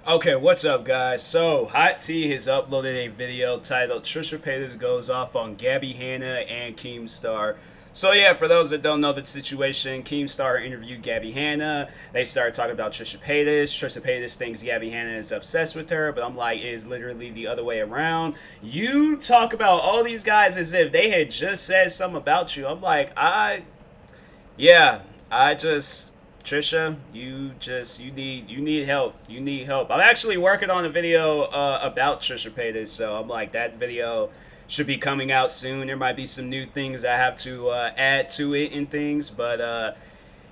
Okay, what's up, guys? So, Hot T has uploaded a video titled Trisha Paytas Goes Off on Gabbie Hanna and Keemstar. So, yeah, for those that don't know the situation, Keemstar interviewed Gabbie Hanna. They started talking about Trisha Paytas. Trisha Paytas thinks Gabbie Hanna is obsessed with her, but I'm like, it is literally the other way around. You talk about all these guys as if they had just said something about you. I'm like, yeah, I just Trisha, you need help. You need help. I'm actually working on a video about Trisha Paytas, so I'm like that video should be coming out soon. There might be some new things I have to add to it and things, but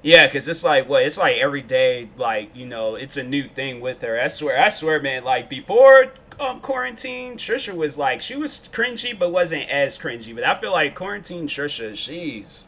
yeah, because it's like it's like every day, like it's a new thing with her. I swear, man. Like before quarantine, Trisha was like she was cringy, but wasn't as cringy. But I feel like quarantine Trisha,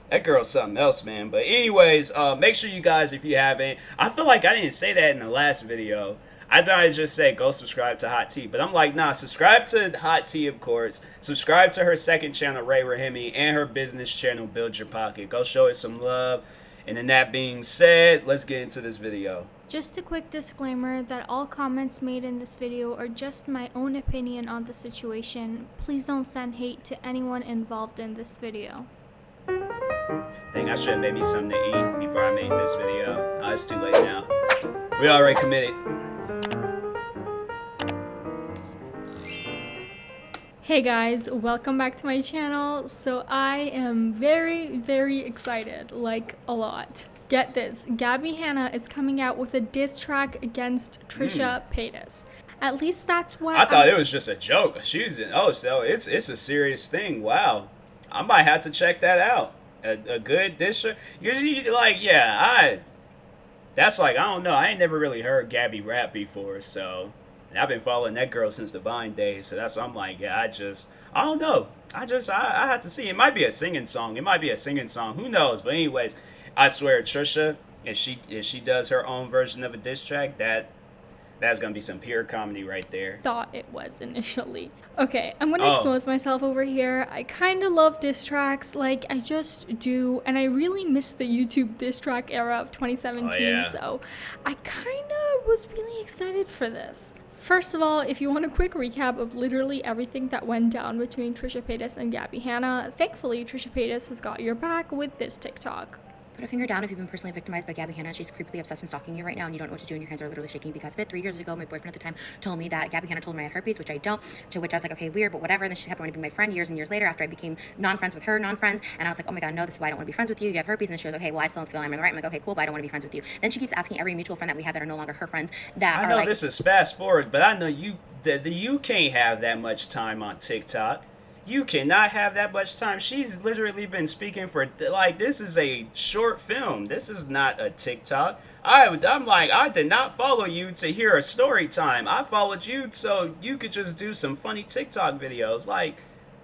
that girl's something else, man. But anyways, make sure you guys, if you haven't, I feel like I didn't say that in the last video. I thought I'd just say go subscribe to Hot T, but I'm like, nah, subscribe to Hot T, of course. Subscribe to her second channel, Ray Rahimi, and her business channel, Build Your Pocket. Go show her some love. And then that being said, let's get into this video. Just a quick disclaimer that all comments made in this video are just my own opinion on the situation. Please don't send hate to anyone involved in this video. Dang, I should have made me something to eat before I made this video. Oh, it's too late now. We already committed. Hey guys, welcome back to my channel. So I am very excited, like a lot. Get this, Gabbie Hanna is coming out with a diss track against Trisha Paytas. At least that's what I thought it was just a joke. So it's a serious thing. Wow. I might have to check that out. A good disher. Usually, like, yeah, that's like, I don't know. I ain't never really heard Gabbie rap before, so. And I've been following that girl since the Vine days, so that's what I'm like, yeah, I don't know. I have to see. It might be a singing song. Who knows? But anyways, I swear, Trisha, if she does her own version of a diss track, that's gonna be some pure comedy right there. Thought it was initially. Okay, I'm gonna expose myself over here. I kind of love diss tracks, like I just do, and I really miss the YouTube diss track era of 2017. So I kind of was really excited for this. First of all, if you want a quick recap of literally everything that went down between Trisha Paytas and Gabbie Hanna, thankfully Trisha Paytas has got your back with this TikTok. Put a finger down if you've been personally victimized by Gabbie Hanna. She's creepily obsessed and stalking you right now, and you don't know what to do, and your hands are literally shaking because of it. 3 years ago, my boyfriend at the time told me that Gabbie Hanna told me I had herpes, which I don't, to which I was like, okay, weird, but whatever. And then she kept wanting to be my friend years and years later after I became non-friends with her, non-friends, and I was like, oh my god, no, this is why I don't want to be friends with you. You have herpes. And then she was like, okay, well, I still feel I'm in the right. I'm like, okay, cool, but I don't want to be friends with you. Then she keeps asking every mutual friend that we have that are no longer her friends that I know this is fast forward, but I know you can't have that much time on TikTok. You cannot have that much time. She's literally been speaking for, like, this is a short film. This is not a TikTok. I'm like, I did not follow you to hear a story time. I followed you so you could just do some funny TikTok videos. Like,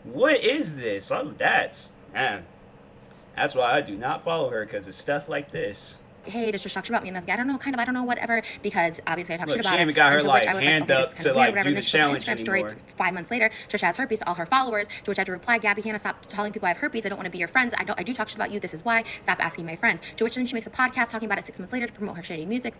what is this? Oh, that's why I do not follow her, because it's stuff like this. Hey, does Trisha talk shit about me? And I don't know, whatever, because obviously I talk shit about she it. even got her, like, I was hand like, okay, up to, like, do the challenge Instagram anymore. Story 5 months later, Trisha has herpes to all her followers, to which I had to reply, Gabbie Hanna, stop telling people I have herpes. I don't want to be your friends. I do talk shit about you. This is why. Stop asking my friends. To which then she makes a podcast talking about it 6 months later to promote her shitty music.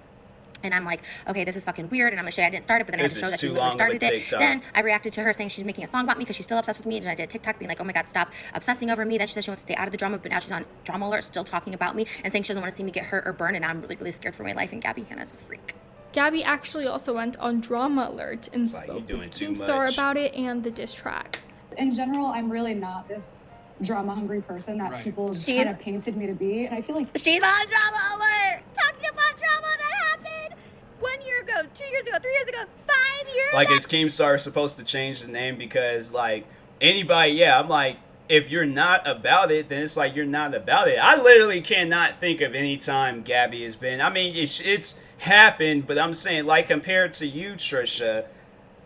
And I'm like, okay, this is fucking weird. And I'm like, shit, I didn't start it, but then I had to show that she literally started it. Then I reacted to her saying she's making a song about me because she's still obsessed with me. And I did a TikTok being like, oh my god, stop obsessing over me. Then she said she wants to stay out of the drama, but now she's on Drama Alert still talking about me and saying she doesn't want to see me get hurt or burned. And I'm really scared for my life. And Gabbie Hanna is a freak. Gabbie actually also went on Drama Alert and spoke with Keemstar about it and the diss track. In general, I'm really not this drama-hungry person that people kind of painted me to be. And I feel like she's on Drama Alert, talking about drama that happened 1 year ago, 2 years ago, 3 years ago, 5 years ago. Like, is Keemstar supposed to change the name? Because, like, anybody, I'm like, if you're not about it, then it's like you're not about it. I literally cannot think of any time Gabbie has been. I mean, it's happened, but I'm saying, like, compared to you, Trisha,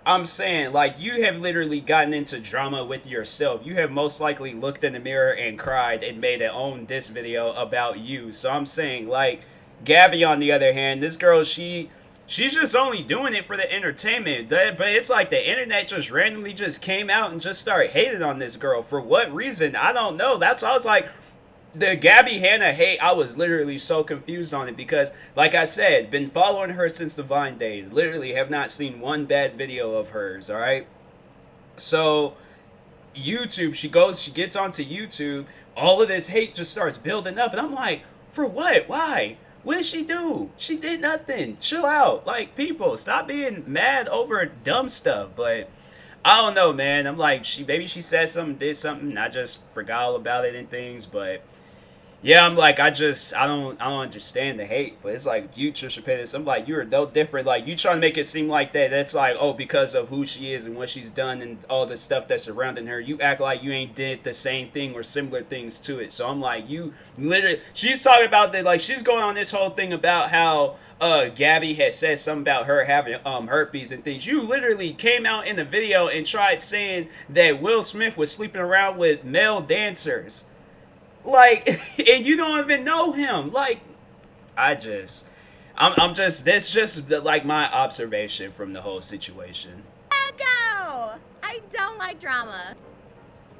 I'm saying, like, you have literally gotten into drama with yourself. You have most likely looked in the mirror and cried and made an own diss video about you. So I'm saying, like, Gabbie, on the other hand, this girl, she's just only doing it for the entertainment. But it's like the internet just randomly just came out and just started hating on this girl. For what reason? I don't know. That's why I was like, the Gabbie Hanna hate, I was literally so confused on it because, like I said, been following her since the Vine days. Literally have not seen one bad video of hers, alright? So, YouTube, she gets onto YouTube, all of this hate just starts building up, and I'm like, for what? Why? What did she do? She did nothing. Chill out. Like, people, stop being mad over dumb stuff. But I don't know, man. I'm like, maybe she said something, did something, and I just forgot all about it and things. But yeah, I'm like, I don't understand the hate. But it's like, you, Trisha Paytas, I'm like, you're no different. Like, you trying to make it seem like that's like, oh, because of who she is and what she's done and all the stuff that's surrounding her, you act like you ain't did the same thing or similar things to it. So I'm like, you literally, she's talking about that, like, she's going on this whole thing about how Gabbie had said something about her having herpes and things. You literally came out in the video and tried saying that Will Smith was sleeping around with male dancers. Like, and you don't even know him. Like, I'm just, that's just like my observation from the whole situation. Go! I don't like drama.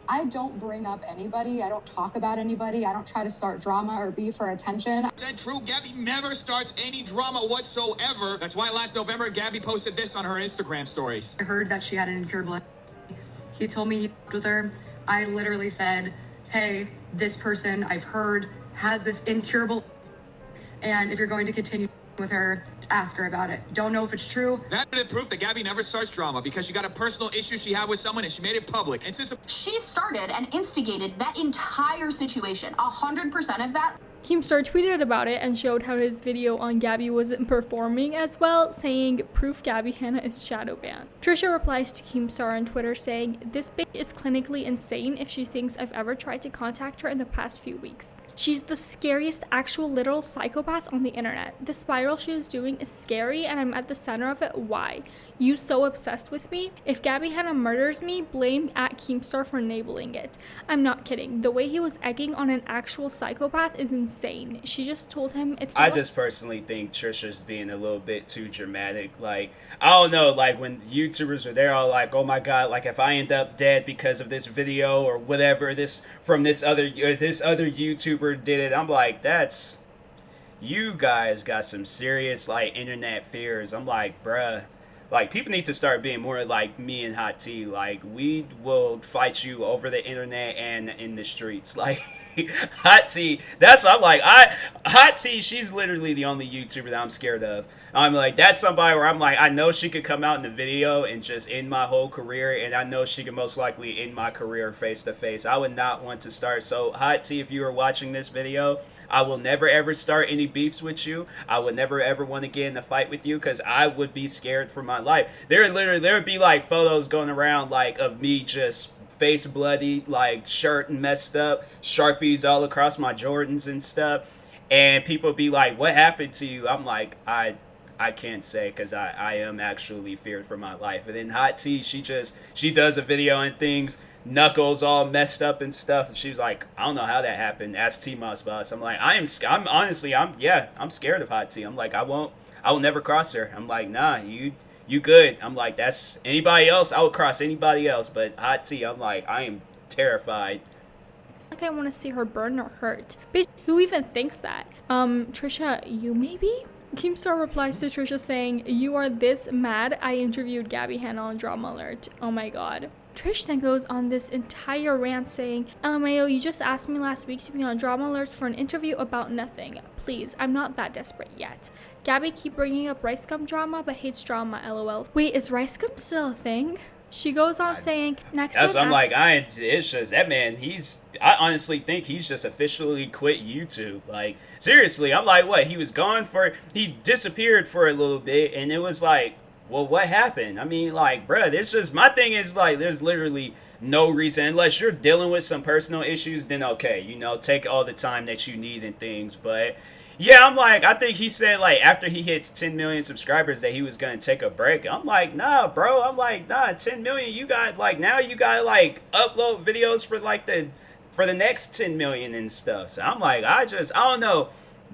I don't bring up anybody. I don't talk about anybody. I don't try to start drama or beef for attention. Said true, Gabbie never starts any drama whatsoever. That's why last November, Gabbie posted this on her Instagram stories. I heard that she had an incurable. He told me he with her. I literally said, hey, this person I've heard has this incurable, and if you're going to continue with her, ask her about it. Don't know if it's true. That's proof that Gabbie never starts drama because she got a personal issue she had with someone and she made it public. And since she started and instigated that entire situation, 100% of that. Keemstar tweeted about it and showed how his video on Gabbie wasn't performing as well, saying, proof Gabbie Hanna is shadow banned. Trisha replies to Keemstar on Twitter saying, this bitch is clinically insane if she thinks I've ever tried to contact her in the past few weeks. She's the scariest actual literal psychopath on the internet. The spiral she is doing is scary and I'm at the center of it. Why? You so obsessed with me? If Gabbie Hanna murders me, blame at Keemstar for enabling it. I'm not kidding. The way he was egging on an actual psychopath is insane. She just told him it's not. I just personally think Trisha's being a little bit too dramatic. Like, I don't know, like when YouTubers are there all like, oh my god, like if I end up dead because of this video or whatever, this other YouTuber did it, I'm like, that's, you guys got some serious like internet fears. I'm like, bruh, like people need to start being more like me and Hot T. Like, we will fight you over the internet and in the streets. Like, Hot T, that's what I'm like. Hot T, she's literally the only YouTuber that I'm scared of. I'm like, that's somebody where I'm like, I know she could come out in the video and just end my whole career, and I know she could most likely end my career face to face. I would not want to start. So Hot T, if you are watching this video, I will never ever start any beefs with you. I would never ever want to get in a fight with you because I would be scared for my life. There would be like photos going around like of me just face bloody, like shirt messed up, Sharpies all across my Jordans and stuff, and people be like, what happened to you? I'm like, I can't say because I am actually feared for my life. And then Hot T, she does a video and things, knuckles all messed up and stuff, and she's like, I don't know how that happened. Ask TMossBoss. I'm like, I'm honestly, I'm scared of Hot T. I'm like, I will never cross her. I'm like, nah, you good. I'm like, that's anybody else, I would cross anybody else, but Hot T, I'm like, I am terrified. Like, I want to see her burn or hurt. Bitch, who even thinks that? Trisha, you maybe? Keemstar replies to Trisha saying, you are this mad I interviewed Gabbie Hanna on Drama Alert. Oh my god. Trish then goes on this entire rant saying, LMAO, you just asked me last week to be on Drama Alert for an interview about nothing. Please, I'm not that desperate yet. Gabbie keep bringing up rice gum drama but hates drama, lol. Wait, is rice gum still a thing? She goes on saying, next time I'm like, it's just, that man, I honestly think he's just officially quit YouTube. Like, seriously, I'm like, what, he disappeared for a little bit, and it was like, well, what happened? I mean, like, bruh, it's just, my thing is, like, there's literally no reason, unless you're dealing with some personal issues, then okay, take all the time that you need and things, but yeah, I'm like, I think he said, like, after he hits 10 million subscribers that he was going to take a break. I'm like, nah, bro. I'm like, nah, 10 million, you got, like, now you got, like, upload videos for, like, for the next 10 million and stuff. So I'm like, I don't know.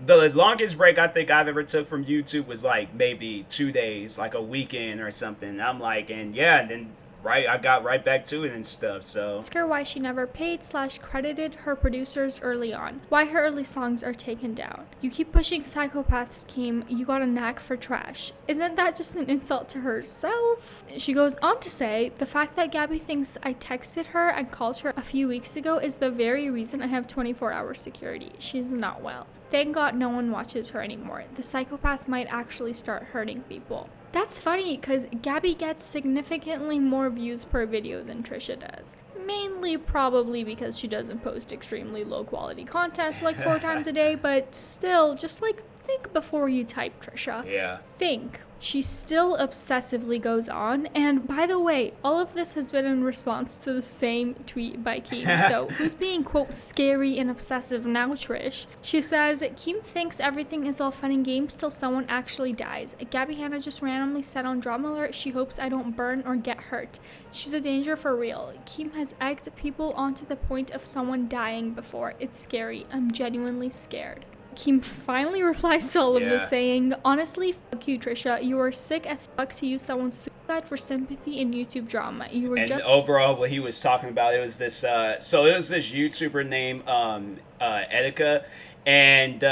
The longest break I think I've ever took from YouTube was, like, maybe 2 days, like a weekend or something. I'm like, and yeah, then I got right back to it and stuff. So ask her why she never paid/credited her producers early on, why her early songs are taken down. You keep pushing psychopaths, Keem. You got a knack for trash. Isn't that just an insult to herself? She goes on to say, the fact that Gabbie thinks I texted her and called her a few weeks ago is the very reason I have 24-hour security. She's not well. Thank God no one watches her anymore. The psychopath might actually start hurting people. That's funny because Gabbie gets significantly more views per video than Trisha does. Mainly probably because she doesn't post extremely low quality content like 4 times a day, but still, just like think before you type, Trisha. Yeah. Think. She still obsessively goes on, and by the way, all of this has been in response to the same tweet by Keem. So who's being, quote, scary and obsessive now, Trish? She says, Keem thinks everything is all fun and games till someone actually dies. Gabbie Hanna just randomly said on Drama Alert she hopes I don't burn or get hurt. She's a danger for real. Keem has egged people on to the point of someone dying before. It's scary. I'm genuinely scared. Keem finally replies to all of this saying, honestly, fuck you, Trisha. You are sick as fuck to use someone's suicide for sympathy in YouTube drama. You were and overall, what he was talking about, it was this, so it was this YouTuber named Etika, and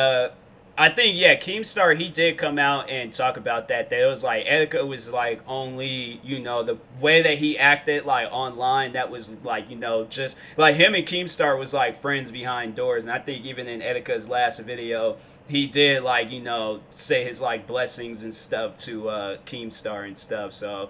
I think, Keemstar, he did come out and talk about that it was like, Etika was like only, you know, the way that he acted like online, that was like, you know, just like him and Keemstar was like friends behind doors. And I think even in Etika's last video, he did like, you know, say his like blessings and stuff to Keemstar and stuff. So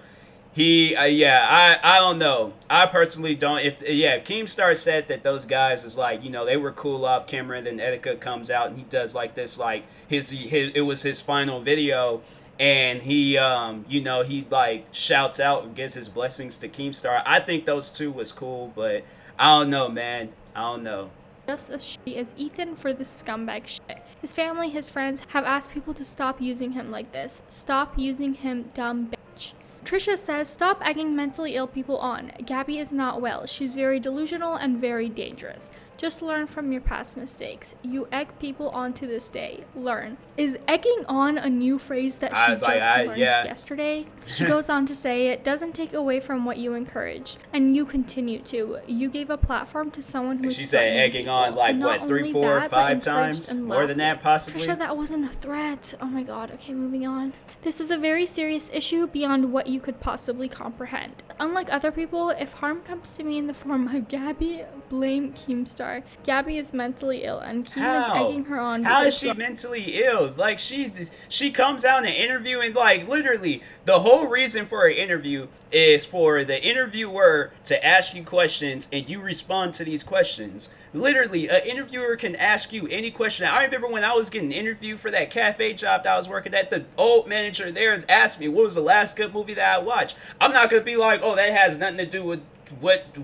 he, I don't know. I personally don't. If Keemstar said that those guys is like, you know, they were cool off camera, and then Etika comes out and he does like this, like his it was his final video, and he, you know, he like shouts out and gives his blessings to Keemstar. I think those two was cool, but I don't know, man. I don't know. Just as shitty as Ethan for this scumbag shit. His family, his friends have asked people to stop using him like this. Stop using him, dumb bitch. Trisha says, stop egging mentally ill people on. Gabbie is not well. She's very delusional and very dangerous. Just learn from your past mistakes. You egg people on to this day. Learn. Is egging on a new phrase that she just learned yesterday? She goes on to say, it doesn't take away from what you encourage, and you continue to. You gave a platform to someone who is she said egging on like what, 3, 4, 5 times? More than that, possibly? Trisha, that wasn't a threat. Oh my god. Okay, moving on. This is a very serious issue beyond what you could possibly comprehend. Unlike other people, if harm comes to me in the form of Gabbie, blame Keemstar. Gabbie is mentally ill, and Keem is egging her on. How is she mentally ill? Like, she comes out in an interview, and like literally the whole reason for an interview is for the interviewer to ask you questions and you respond to these questions. Literally, an interviewer can ask you any question. I remember when I was getting interviewed for that cafe job that I was working at, the old manager there asked me what was the last good movie that I watched. I'm not gonna be like, oh, that has nothing to do with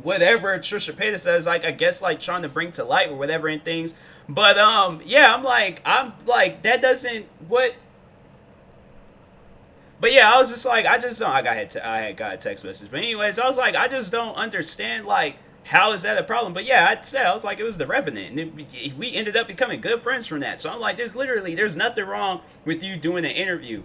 whatever Trisha Paytas says, like, I guess like trying to bring to light or whatever and things. But yeah, I'm like that doesn't what. But yeah, I was just like, I just don't. I had got a text message. But anyways, I was like, I just don't understand, like, how is that a problem? But yeah, I was like, it was the Revenant, and we ended up becoming good friends from that. So I'm like, there's nothing wrong with you doing an interview.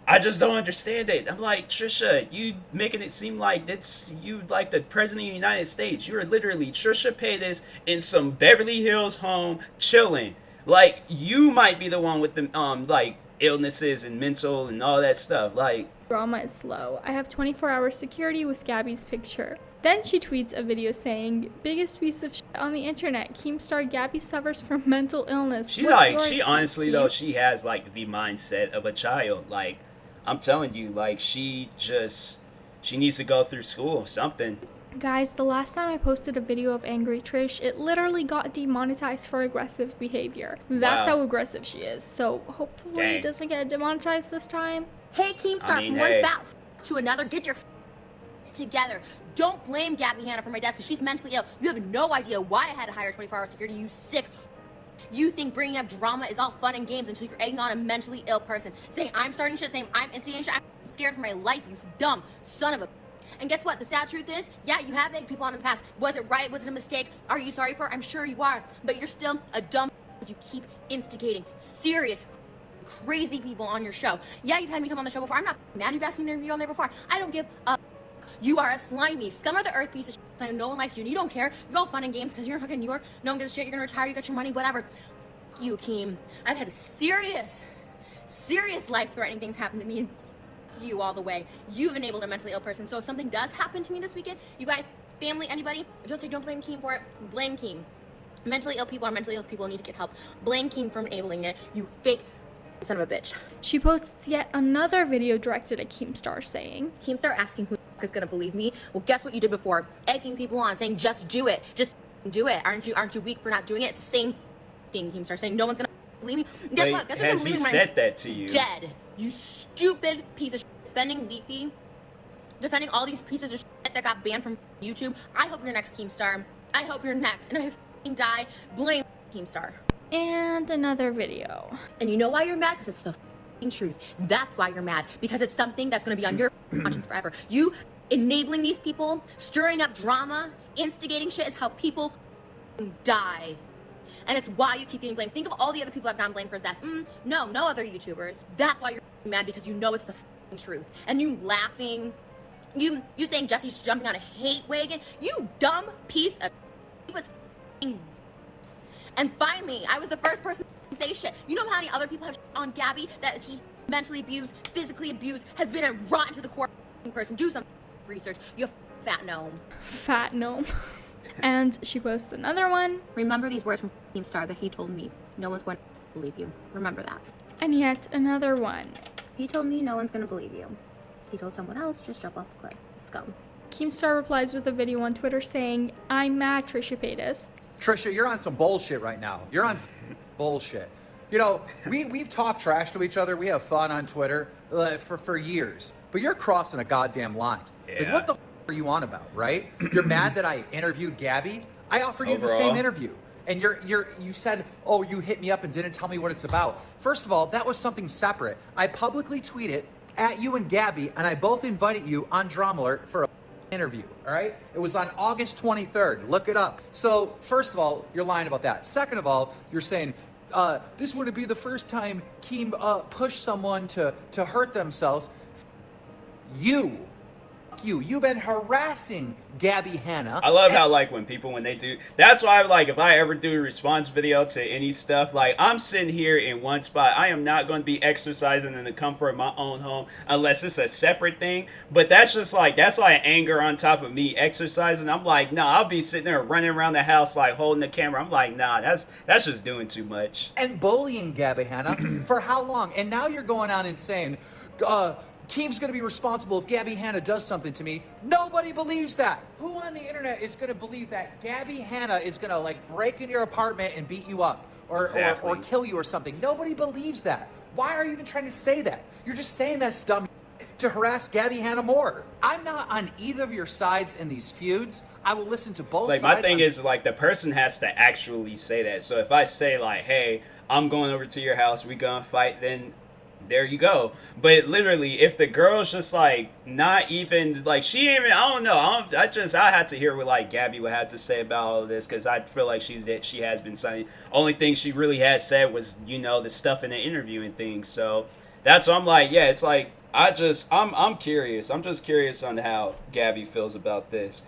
I just don't understand it. I'm like, Trisha, you making it seem like it's you like the president of the United States. You're literally Trisha Paytas in some Beverly Hills home chilling. Like, you might be the one with the like illnesses and mental and all that stuff. Like, drama is slow. I have 24-hour security with Gabbie's picture. Then she tweets a video saying, biggest piece of shit on the internet. Keemstar, Gabbie suffers from mental illness. She's like, she honestly though, she has like the mindset of a child. Like, I'm telling you, like, she needs to go through school, something. Guys, the last time I posted a video of angry Trish, it literally got demonetized for aggressive behavior. That's how aggressive she is. So hopefully it doesn't get demonetized this time. Hey, Keemstar, from one foul to another, get your together. Don't blame Gabbie Hanna for my death because she's mentally ill. You have no idea why I had to hire 24-hour security, you sick. You think bringing up drama is all fun and games until you're egging on a mentally ill person. Saying I'm starting shit, saying I'm instigating shit. I'm scared for my life, you dumb son of a... And guess what? The sad truth is, yeah, you have egged people on in the past. Was it right? Was it a mistake? Are you sorry for it? I'm sure you are. But you're still a dumb because you keep instigating serious, crazy people on your show. Yeah, you've had me come on the show before. I'm not mad you've asked me to interview on there before. I don't give a... You are a slimy, scum of the earth piece of shit. I know no one likes you and you don't care. You're all fun and games because you're fucking New York. No one gives a shit. You're gonna retire. You got your money, whatever. F you, Keem. I've had serious life-threatening things happen to me and you all the way. You've enabled a mentally ill person. So if something does happen to me this weekend, you guys, family, anybody, don't blame Keem for it. Blame Keem. Mentally ill people are mentally ill people and need to get help. Blame Keem for enabling it. You fake son of a bitch. She posts yet another video directed at Keemstar saying, Keemstar asking who is gonna believe me. Well, guess what you did before? Egging people on, saying just do it. Just do it. Aren't you weak for not doing it? It's the same thing, Keemstar, saying no one's gonna believe me. Guess what? Guess has he said that to you? Dead. You stupid piece of shit. Defending Leafy. Defending all these pieces of shit that got banned from YouTube. I hope you're next, Keemstar. I hope you're next. And if I die, blame Keemstar. And another video. And you know why you're mad? Because it's the truth. That's why you're mad. Because it's something that's going to be on your conscience forever. You enabling these people, stirring up drama, instigating shit is how people die. And it's why you keep getting blamed. Think of all the other people I've gotten blamed for that. No other YouTubers. That's why you're mad, because you know it's the truth. And you laughing. You saying Jesse's jumping on a hate wagon. You dumb piece of he was and finally, I was the first person to say shit. You know how many other people have shit on Gabbie that she's mentally abused, physically abused, has been a rotten to the core person. Do some research. You fat gnome. Fat gnome. And she posts another one. Remember these words from Keemstar that he told me. No one's going to believe you. Remember that. And yet another one. He told me no one's going to believe you. He told someone else, just jump off the cliff. Scum. Keemstar replies with a video on Twitter saying, I'm mad, Trisha Paytas. Trisha, you're on some bullshit right now. You're on bullshit. You know, we've talked trash to each other. We have fun on Twitter for years. But you're crossing a goddamn line. Yeah. Like, what the are you on about, right? You're mad that I interviewed Gabbie? I offered you the same interview. And you said, oh, you hit me up and didn't tell me what it's about. First of all, that was something separate. I publicly tweeted at you and Gabbie, and I both invited you on Drama Alert for a interview, all right? It was on August 23rd. Look it up. So, first of all, you're lying about that. Second of all, you're saying, this wouldn't be the first time Keem pushed someone to hurt themselves. You've been harassing Gabbie Hanna. I love how, like, when they do, that's why, like, if I ever do a response video to any stuff, like, I'm sitting here in one spot. I am not going to be exercising in the comfort of my own home unless it's a separate thing. But that's just like, that's like anger on top of me exercising. I'm like, nah, I'll be sitting there running around the house, like, holding the camera. I'm like, nah, that's just doing too much. And bullying Gabbie Hanna for how long? And now you're going on and saying, Keem's going to be responsible if Gabbie Hanna does something to me. Nobody believes that. Who on the internet is going to believe that Gabbie Hanna is going to, like, break in your apartment and beat you up or kill you or something? Nobody believes that. Why are you even trying to say that? You're just saying that dumb to harass Gabbie Hanna more. I'm not on either of your sides in these feuds. I will listen to both sides. My thing is, like, the person has to actually say that. So if I say, like, hey, I'm going over to your house, we gonna fight, then there you go. But literally, if the girl's just like not even like she even, I don't know. I had to hear what like Gabbie would have to say about all of this, because I feel like she has been saying. Only thing she really has said was, you know, the stuff in the interview and things. So that's what I'm like. Yeah, it's like I'm curious. I'm just curious on how Gabbie feels about this.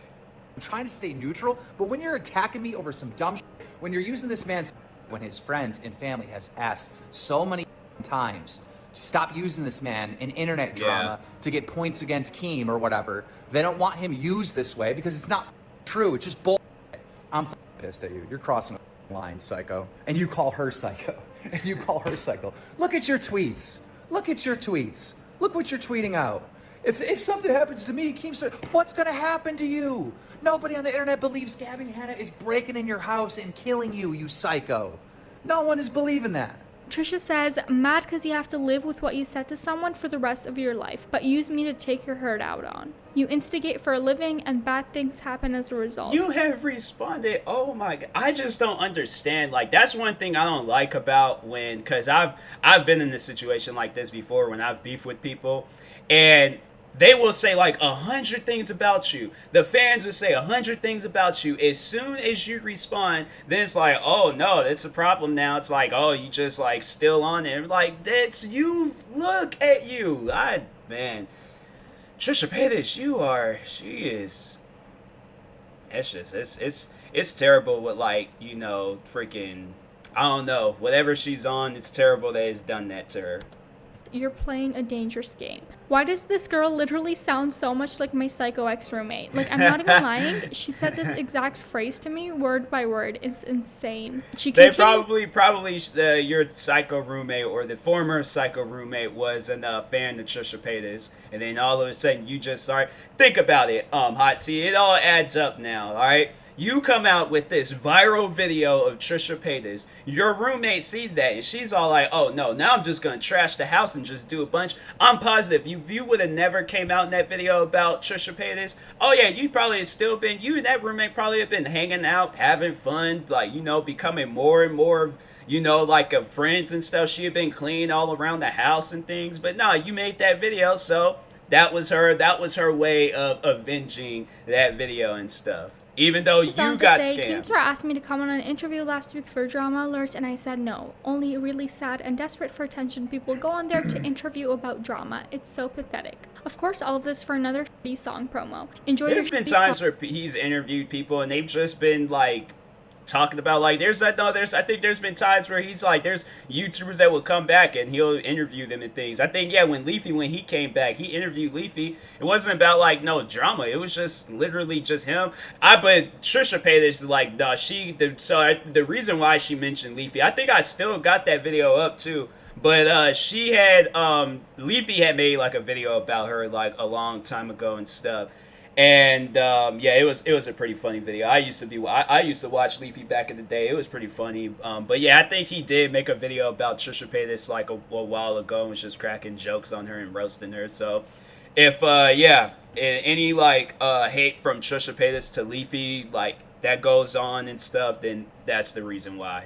I'm trying to stay neutral, but when you're attacking me over some dumb shit, when you're using this man's, when his friends and family has asked so many times, stop using this man in internet drama to get points against Keem or whatever. They don't want him used this way because it's not true. It's just bull. I'm pissed at you. You're crossing a line, psycho. And you call her psycho. And you call her psycho. Look at your tweets. Look at your tweets. Look what you're tweeting out. If something happens to me, Keemstar, what's going to happen to you? Nobody on the internet believes Gabbie Hanna is breaking in your house and killing you, you psycho. No one is believing that. Trisha says, mad because you have to live with what you said to someone for the rest of your life, but use me to take your hurt out on. You instigate for a living and bad things happen as a result. You have responded. Oh my God. I just don't understand. Like, that's one thing I don't like about because I've been in a situation like this before when I've beefed with people, and they will say like 100 things about you. The fans will say 100 things about you. As soon as you respond, then it's like, oh no, that's a problem now. It's like, oh, you just like still on it. Like, that's you. Look at you. Man, Trisha Paytas, she is. It's just it's terrible with like, you know, freaking, I don't know, whatever she's on, it's terrible that it's done that to her. You're playing a dangerous game. Why does this girl literally sound so much like my psycho ex-roommate? Like, I'm not even lying. She said this exact phrase to me, word by word. It's insane. They probably your psycho roommate or the former psycho roommate wasn't a fan of Trisha Paytas, and then all of a sudden you just start. Think about it, Hot Tea. It all adds up now, all right? You come out with this viral video of Trisha Paytas. Your roommate sees that, and she's all like, oh, no, now I'm just going to trash the house and just do a bunch. I'm positive if you would have never came out in that video about Trisha Paytas, oh, yeah, you probably have still been, you and that roommate probably have been hanging out, having fun, like, you know, becoming more and more, you know, like friends and stuff. She had been clean all around the house and things. But no, you made that video, so that was her way of avenging that video and stuff. Even though you got scammed. Keemstar asked me to come on an interview last week for Drama Alert, and I said no. Only really sad and desperate for attention people go on there to interview about drama. It's so pathetic. Of course, all of this for another shitty song promo. Enjoy. There's been times where he's interviewed people and they've just been like talking about like I think there's been times where he's like, there's YouTubers that will come back and he'll interview them and things. I think when he came back, he interviewed Leafy. It wasn't about like no drama. It was just literally just him. But Trisha Paytas is like, no, the reason why she mentioned Leafy, I think I still got that video up too. But she had Leafy had made like a video about her like a long time ago and stuff. And yeah, it was a pretty funny video. I used to watch Leafy back in the day. It was pretty funny. But yeah, I think he did make a video about Trisha Paytas like a while ago and was just cracking jokes on her and roasting her. So if any like hate from Trisha Paytas to Leafy like that goes on and stuff, then that's the reason why.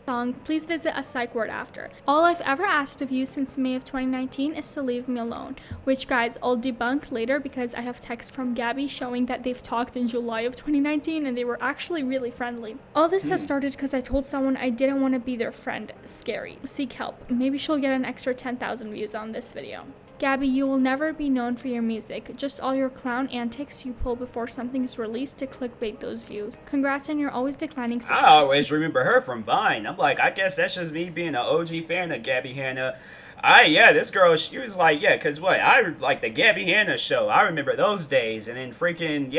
Song, please visit a psych ward after. All I've ever asked of you since May of 2019 is to leave me alone, which guys I'll debunk later because I have text from Gabbie showing that they've talked in July of 2019 and they were actually really friendly. All this has started because I told someone I didn't want to be their friend. Scary. Seek help. Maybe she'll get an extra 10,000 views on this video. Gabbie, you will never be known for your music, just all your clown antics you pull before something is released to clickbait those views. Congrats on your always declining success. I always remember her from Vine. I'm like, I guess that's just me being an OG fan of Gabbie Hanna. This girl, she was like, yeah, because what? I like the Gabbie Hanna show. I remember those days. And then freaking,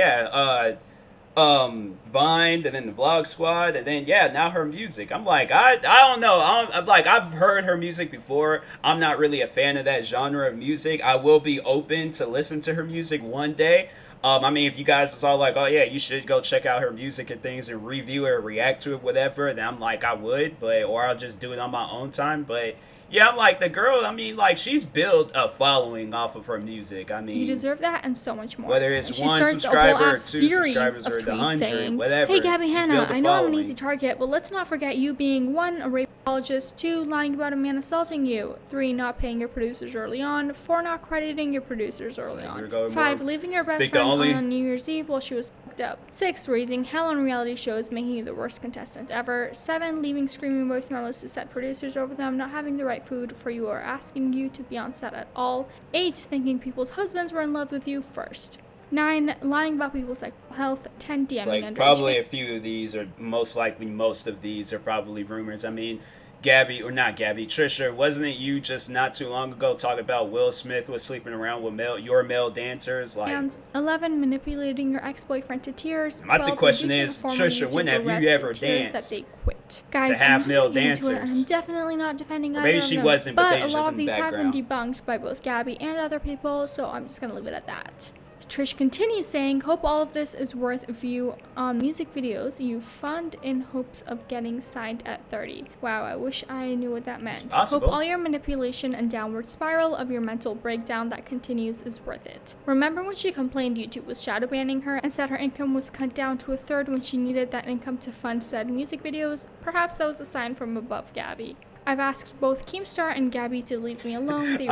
Vine, and then the Vlog Squad, and then now her music. I'm like, I don't know. I'm like, I've heard her music before. I'm not really a fan of that genre of music. I will be open to listen to her music one day. I mean, if you guys is all like, oh yeah, you should go check out her music and things and review it or react to it, whatever, then I'm like, I would, or I'll just do it on my own time. But yeah, I'm like, the girl, I mean, like, she's built a following off of her music. I mean, you deserve that and so much more. Whether it's one subscriber or 2 subscribers or the 100, saying, whatever. Hey, Gabbie Hanna, I know I'm an easy target, but let's not forget you being 1, a rape apologist, 2, lying about a man assaulting you, 3, not paying your producers early on, 4, not crediting your producers early on, 5, leaving your best friend on New Year's Eve while she was fucked up, 6, raising hell on reality shows, making you the worst contestant ever, 7, leaving screaming voice memos to set producers over them, not having the right food for you or asking you to be on set at all, 8, thinking people's husbands were in love with you first, 9, lying about people's sexual health, 10, DMing like probably a few of these, or most likely most of these are probably rumors. I mean, Trisha, wasn't it you just not too long ago talking about Will Smith was sleeping around with your male dancers? Like, and 11, manipulating your ex-boyfriend to tears. The question is, Trisha, when have you ever danced that they quit? Guys, to have I'm male dancers? I'm definitely not defending either maybe of she them, wasn't, but a lot of these have been background. debunked by both Gabbie and other people, so I'm just gonna leave it at that. Trish continues saying, hope all of this is worth view on music videos you fund in hopes of getting signed at 30. Wow, I wish I knew what that meant. Hope all your manipulation and downward spiral of your mental breakdown that continues is worth it. Remember when she complained YouTube was shadow banning her and said her income was cut down to a third when she needed that income to fund said music videos? Perhaps that was a sign from above, Gabbie. I've asked both Keemstar and Gabbie to leave me alone. They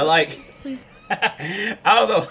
please. I don't know.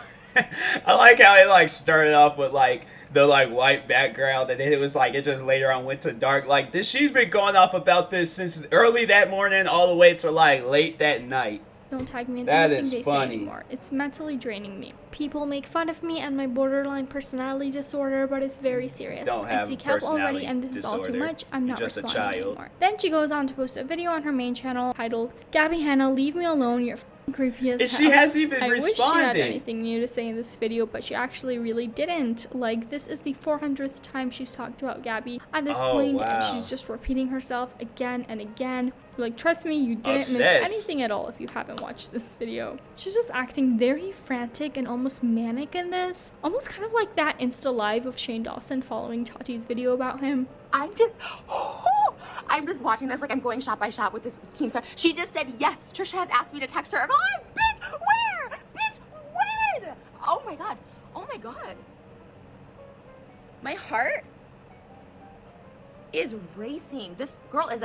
I like how it like started off with like the like white background, and then it was like it just later on went to dark. Like she's been going off about this since early that morning all the way to like late that night. Don't tag me in That anything is they funny. say anymore. It's mentally draining me. People make fun of me and my borderline personality disorder, but it's very serious. Don't I have seek help already, personality and this is all too disorder. much. I'm You're not just a responding child. anymore. Then she goes on to post a video on her main channel titled, "Gabbie Hanna, leave me alone. You're creepy as And hell." she hasn't even I wish she had responded. anything new to say in this video, but she actually really didn't. Like, this is the 400th time she's talked about Gabbie at this point, and wow. she's just repeating herself again and again. Like, trust me, you didn't miss Obsessed. anything at all if you haven't watched this video. She's just acting very frantic and almost manic in this. Almost kind of like that Insta Live of Shane Dawson following Tati's video about him. I'm just watching this like I'm going shot by shot with this Keemstar. She just said yes. Trisha has asked me to text her. Oh, bitch, where? Bitch, when? Oh my god. Oh my god. My heart is racing. This girl is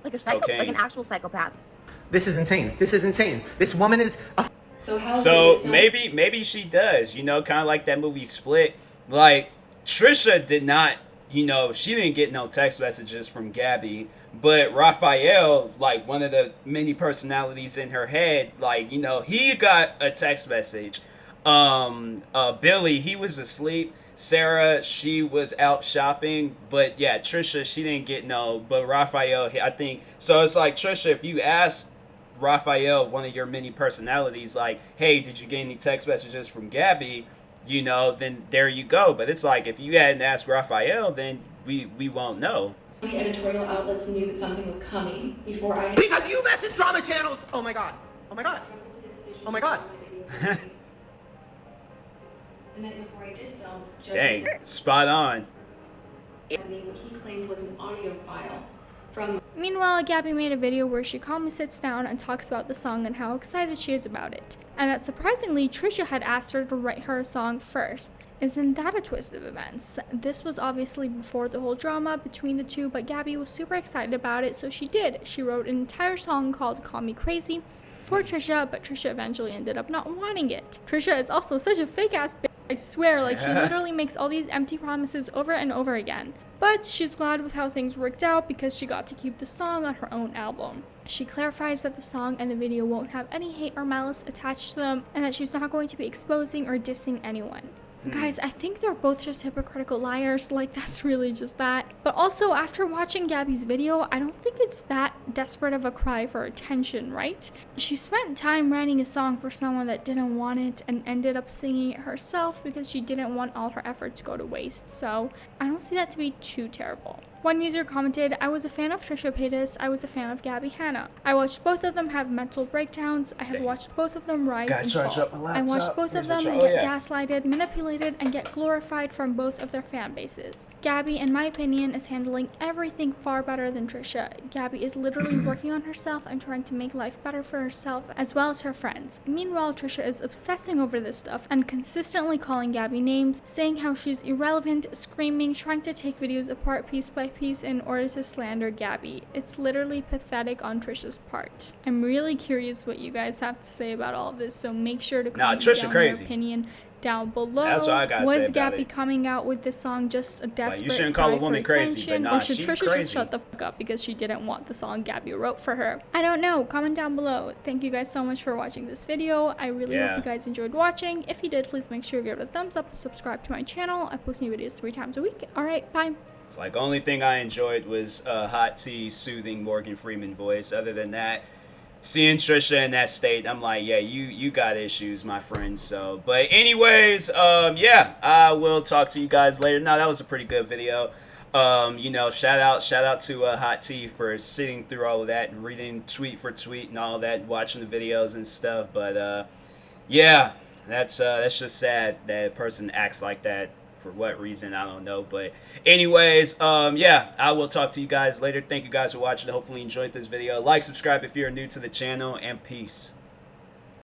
like an actual psychopath. This is insane. This is insane. This woman is a So maybe she does, you know, kind of like that movie Split. Like, Trisha did not, you know, she didn't get no text messages from Gabbie, but Raphael, like one of the many personalities in her head, like, you know, he got a text message. Billy, he was asleep. Sarah, she was out shopping, but yeah, Trisha, she didn't get no, but Raphael, I think, so it's like, Trisha, if you ask Raphael, one of your many personalities, like, hey, did you get any text messages from Gabbie, you know, then there you go. But it's like, if you hadn't asked Raphael, then we won't know. The editorial outlets knew that something was coming before I... because you message drama channels. Oh my god. Oh my god. Oh my god. The night before I did film, Dang, spot on. what he claimed was an audio file from... Meanwhile, Gabbie made a video where she calmly sits down and talks about the song and how excited she is about it. And that surprisingly, Trisha had asked her to write her a song first. Isn't that a twist of events? This was obviously before the whole drama between the two, but Gabbie was super excited about it, so she did. She wrote an entire song called Call Me Crazy for Trisha, but Trisha eventually ended up not wanting it. Trisha is also such a fake ass bitch, I swear, like, she literally makes all these empty promises over and over again. But she's glad with how things worked out because she got to keep the song on her own album. She clarifies that the song and the video won't have any hate or malice attached to them, and that she's not going to be exposing or dissing anyone. Guys, I think they're both just hypocritical liars, like, that's really just that. But also, after watching Gabbie's video, I don't think it's that desperate of a cry for attention, right? She spent time writing a song for someone that didn't want it and ended up singing it herself because she didn't want all her effort to go to waste, so I don't see that to be too terrible. One user commented, "I was a fan of Trisha Paytas, I was a fan of Gabbie Hanna. I watched both of them have mental breakdowns, I have watched both of them rise and fall. I watched both of them get gaslighted, manipulated, and get glorified from both of their fan bases. Gabbie, in my opinion, is handling everything far better than Trisha. Gabbie is literally working on herself and trying to make life better for herself as well as her friends. Meanwhile, Trisha is obsessing over this stuff and consistently calling Gabbie names, saying how she's irrelevant, screaming, trying to take videos apart piece by piece in order to slander Gabbie. It's literally pathetic on Trisha's part." I'm really curious what you guys have to say about all of this, so make sure to comment down your opinion down below. That's what I gotta say Was about Gabbie it. coming out with this song just a desperate you shouldn't call a cry woman for crazy, attention, but nah, or should she Trisha crazy. just shut the fuck up because she didn't want the song Gabbie wrote for her? I don't know. Comment down below. Thank you guys so much for watching this video. I really hope you guys enjoyed watching. If you did, please make sure to give it a thumbs up and subscribe to my channel. I post new videos 3 times a week. Alright, bye. It's like, only thing I enjoyed was Hot T's soothing Morgan Freeman voice. Other than that, seeing Trisha in that state, I'm like, yeah, you got issues, my friend. So, but anyways, yeah, I will talk to you guys later. No, that was a pretty good video. You know, shout out to Hot T for sitting through all of that and reading tweet for tweet and all that, watching the videos and stuff. But yeah, that's just sad that a person acts like that. For what reason, I don't know. But anyways, yeah, I will talk to you guys later. Thank you guys for watching. Hopefully you enjoyed this video. Like, subscribe if you're new to the channel, and peace.